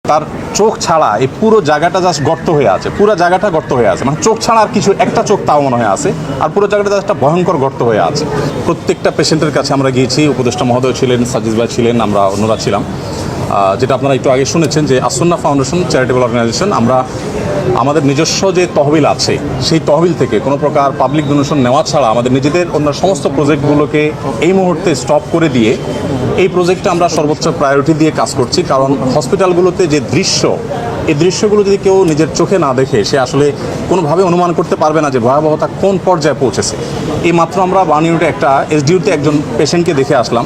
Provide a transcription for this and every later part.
তার চোখ ছাড়া এই পুরো জায়গাটা জাস্ট গর্ত হয়ে আছে, পুরো জায়গাটা গর্ত হয়ে আছে, মানে চোখ ছাড়া আর কিছু একটা চোখ তাও মনে হয় আছে, আর পুরো জায়গাটা জাস্ট একটা ভয়ঙ্কর গর্ত হয়ে আছে। প্রত্যেকটা পেশেন্টের কাছে আমরা গিয়েছি, উপদেষ্টা মহোদয় ছিলেন, সাজিদ ভাই ছিলেন, আমরা অন্যরা ছিলাম। যেটা আপনারা একটু আগে শুনেছেন যে আসন্না ফাউন্ডেশন চ্যারিটেবল অর্গানাইজেশন, আমরা আমাদের নিজস্ব যে তহবিল আছে সেই তহবিল থেকে কোনো প্রকার পাবলিক ডোনেশন নেওয়া ছাড়া আমাদের নিজেদের অন্য সমস্ত প্রজেক্টগুলোকে এই মুহূর্তে স্টপ করে দিয়ে এই প্রজেক্টে আমরা সর্বোচ্চ প্রায়োরিটি দিয়ে কাজ করছি। কারণ হসপিটালগুলোতে যে দৃশ্য, এই দৃশ্যগুলো যদি কেউ নিজের চোখে না দেখে সে আসলে কোনোভাবে অনুমান করতে পারবে না যে ভয়াবহতা কোন পর্যায়ে পৌঁছেছে। এই মাত্র আমরা বার্নিউটে একটা এসডিউতে একজন পেশেন্টকে দেখে আসলাম,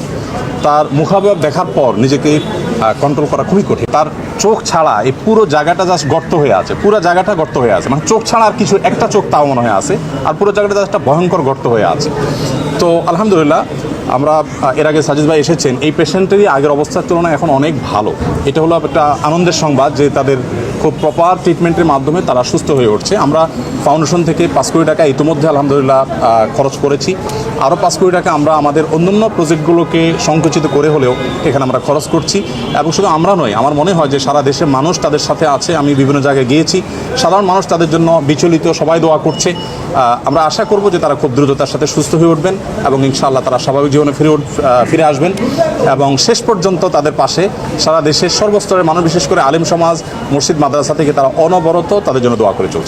তার মুখাবয়ব দেখার পর নিজেকে কন্ট্রোল করা খুবই কঠিন। তার চোখ ছাড়া এই পুরো জায়গাটা জাস্ট গর্ত হয়ে আছে, পুরো জায়গাটা গর্ত হয়ে আছে, মানে চোখ ছাড়া আর কিছু একটা চোখ তাও মনে হয় আছে, আর পুরো জায়গাটা জাস্ট একটা ভয়ঙ্কর গর্ত হয়ে আছে। তো আলহামদুলিল্লাহ আমরা এর আগে সাজিদ ভাই এসেছেন, এই পেশেন্টেরই আগের অবস্থার তুলনায় এখন অনেক ভালো। এটা হলো একটা আনন্দের সংবাদ যে তাদের খুব প্রপার ট্রিটমেন্টের মাধ্যমে তারা সুস্থ হয়ে উঠছে। আমরা ফাউন্ডেশন থেকে 5 কোটি টাকা ইতিমধ্যে আলহামদুলিল্লাহ খরচ করেছি। আরও 5 কোটি টাকা আমরা আমাদের অন্যান্য প্রজেক্টগুলোকে সংকুচিত করে হলেও এখানে আমরা খরচ করছি। এবং শুধু আমরা নয়, আমার মনে হয় যে সারা দেশের মানুষ তাদের সাথে আছে। আমি বিভিন্ন জায়গায় গিয়েছি, সাধারণ মানুষ তাদের জন্য বিচলিত, সবাই দোয়া করছে। আমরা আশা করব যে তারা খুব দ্রুততার সাথে সুস্থ হয়ে উঠবেন এবং ইনশাআল্লাহ তারা স্বাভাবিক জীবনে ফিরে আসবেন এবং শেষ পর্যন্ত তাদের পাশে সারা দেশের সর্বস্তরের মানুষ, বিশেষ করে আলেম সমাজ, মসজিদ, মাদ্রাসা থেকে তারা অনবরত তাদের জন্য দোয়া করে চলছে।